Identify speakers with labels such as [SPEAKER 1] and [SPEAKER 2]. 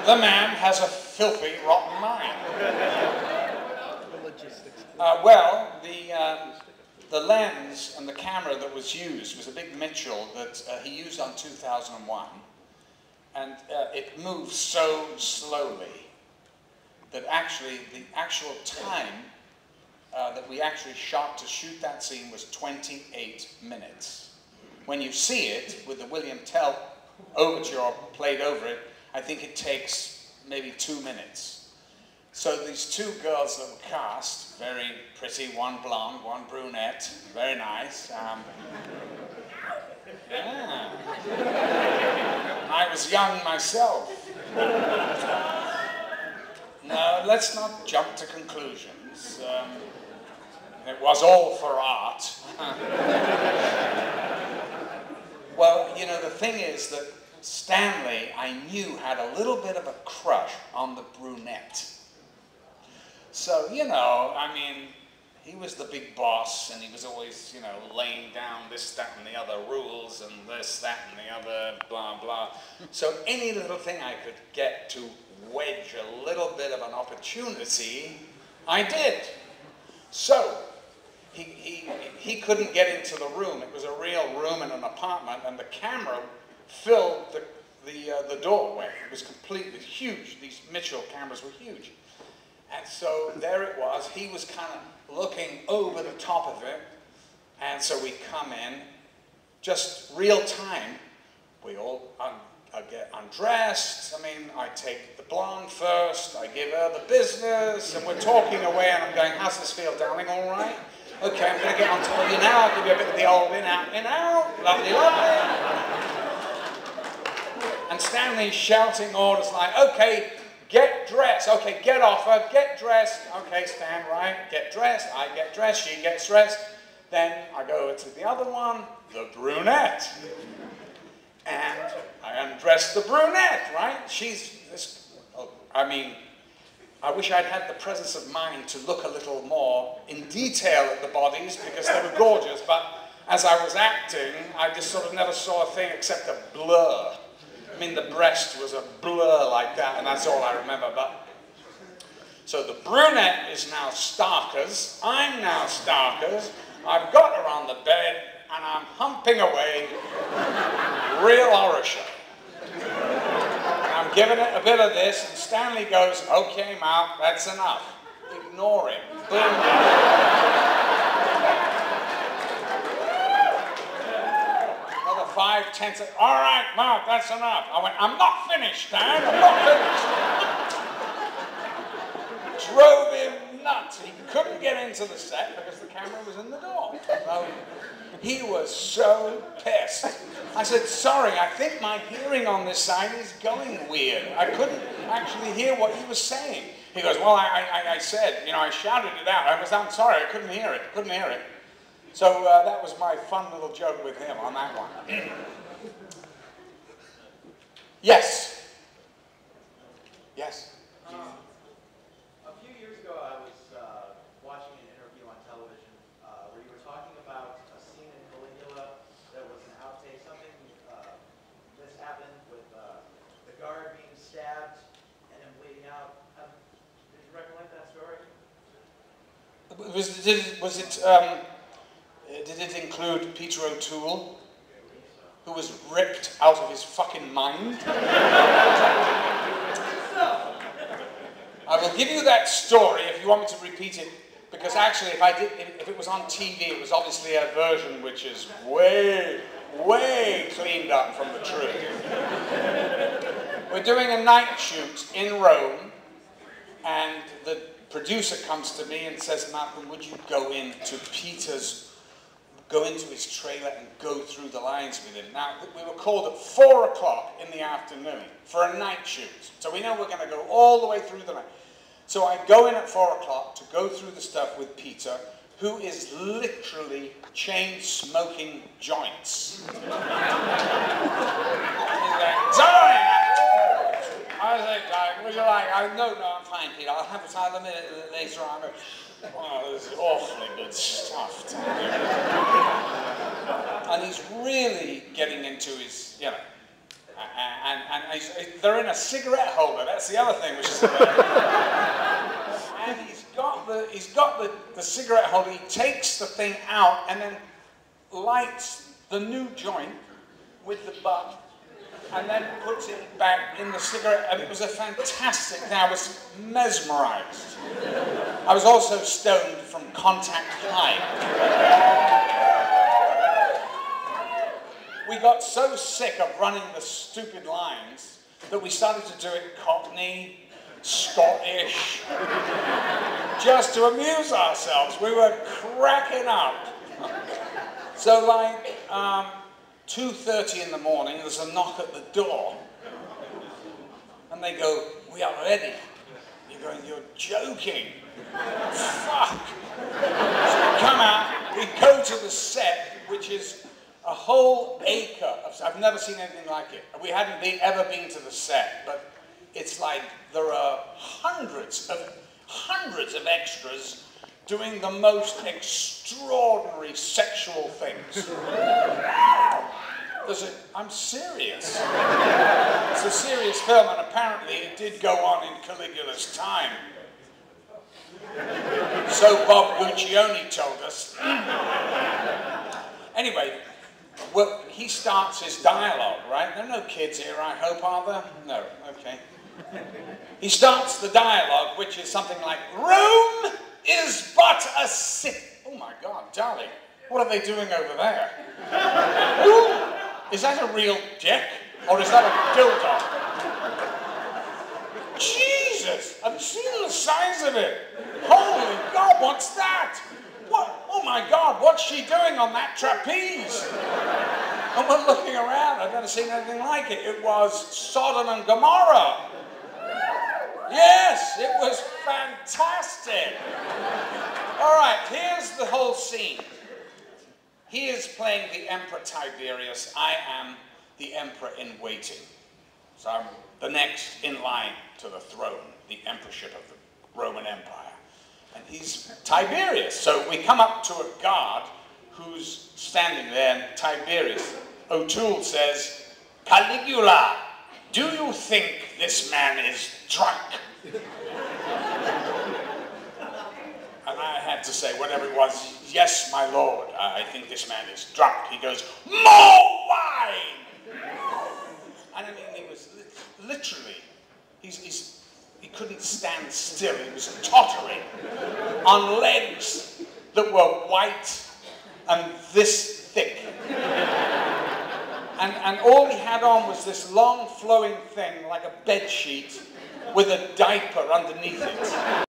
[SPEAKER 1] The man has a filthy, rotten mind. Well, the lens and the camera that was used was a big Mitchell that he used on 2001. And it moved so slowly that actually the actual time that we actually shot to shoot that scene was 28 minutes. When you see it with the William Tell overture played over it, I think it takes maybe 2 minutes. So these two girls that were cast, very pretty, one blonde, one brunette, very nice. Yeah. I was young myself. No, let's not jump to conclusions. It was all for art. Well, you know, the thing is that Stanley, I knew, had a little bit of a crush on the brunette. So, you know, I mean, he was the big boss, and he was always, you know, laying down this, that, and the other rules, and this, that, and the other, blah, blah. So any little thing I could get to wedge a little bit of an opportunity, I did. So he couldn't get into the room. It was a real room in an apartment, and the camera filled the doorway. It was completely huge. These Mitchell cameras were huge. And so there it was. He was kind of looking over the top of it. And so we come in, just real time. We all get undressed. I mean, I take the blonde first. I give her the business. And we're talking away. And I'm going, how's this feel, darling? All right? Okay, I'm going to get on top of you now. I'll give you a bit of the old in, out. Lovely, lovely. And Stanley's shouting orders like, okay, get dressed. Okay, get off her, get dressed. Okay, stand right, get dressed. I get dressed, she gets dressed. Then I go over to the other one, the brunette. And I undress the brunette, right? She's this, I mean, I wish I'd had the presence of mind to look a little more in detail at the bodies because they were gorgeous, but as I was acting, I just sort of never saw a thing except a blur. I mean, the breast was a blur like that, and that's all I remember. But so the brunette is now Starkers. I'm now Starkers. I've got her on the bed, and I'm humping away, real horror show. I'm giving it a bit of this, and Stanley goes, okay, Mark, that's enough. Ignore him. Boom. 5, 10 seconds. All right, Mark, that's enough. I went, I'm not finished, Dan. I'm not finished. Drove him nuts. He couldn't get into the set because the camera was in the door. So he was so pissed. I said, sorry, I think my hearing on this side is going weird. I couldn't actually hear what he was saying. He goes, well, I said, you know, I shouted it out. I'm sorry, I couldn't hear it. So that was my fun little joke with him on that one. Yes. Yes.
[SPEAKER 2] A few years ago, I was watching an interview on television where you were talking about a scene in Caligula that was an outtake. Something this happened with the guard being stabbed and him bleeding out. Did you recollect that story?
[SPEAKER 1] Did it include Peter O'Toole, who was ripped out of his fucking mind? I will give you that story if you want me to repeat it, because actually if it was on TV, it was obviously a version which is way, way cleaned up from the truth. We're doing a night shoot in Rome, and the producer comes to me and says, Malcolm, would you go into his trailer and go through the lines with him. Now, we were called at 4 o'clock in the afternoon for a night shoot. So we know we're going to go all the way through the night. So I go in at 4 o'clock to go through the stuff with Peter, who is literally chain-smoking joints. He's like, sorry! I was like, would you like? No, I'm fine, Peter. I'll have it a minute later on. Oh, this is awfully good stuff. And he's really getting into his, you know. And they're in a cigarette holder. That's the other thing, which is and he's got the cigarette holder. He takes the thing out and then lights the new joint with the butt, and then puts it back in the cigarette. And it was a fantastic thing. I was mesmerized. I was also stoned from contact high. We got so sick of running the stupid lines that we started to do it Cockney, Scottish, just to amuse ourselves. We were cracking up. So like 2:30 in the morning, there's a knock at the door. And they go, "We are ready." You're going, "You're joking." Fuck. So we come out, we go to the set, which is a whole acre of, I've never seen anything like it. We hadn't ever been to the set, but it's like there are hundreds of extras doing the most extraordinary sexual things. I'm serious. It's a serious film, and apparently it did go on in Caligula's time. So Bob Guccione told us. Anyway, well, he starts his dialogue, right? There are no kids here, I hope, are there? No, okay. He starts the dialogue, which is something like, "Rome is but a city." Oh my God, darling, what are they doing over there? Ooh, is that a real dick? Or is that a dildo? Jesus, have you seen the size of it? Holy God, what's that? What? Oh my God, what's she doing on that trapeze? And we're looking around, I've never seen anything like it. It was Sodom and Gomorrah. Yes, it was fantastic. All right, here's the whole scene. He is playing the Emperor Tiberius. I am the Emperor in waiting. So I'm the next in line to the throne, the emperorship of the Roman Empire. And he's Tiberius. So we come up to a guard who's standing there, and Tiberius. O'Toole says, "Caligula, do you think this man is drunk?" And I had to say, whatever it was, "Yes, my lord, I think this man is drunk." He goes, "More wine!" And I mean, he was literally, he couldn't stand still. He was tottering on legs that were white and this thick. And all he had on was this long flowing thing like a bed sheet with a diaper underneath it.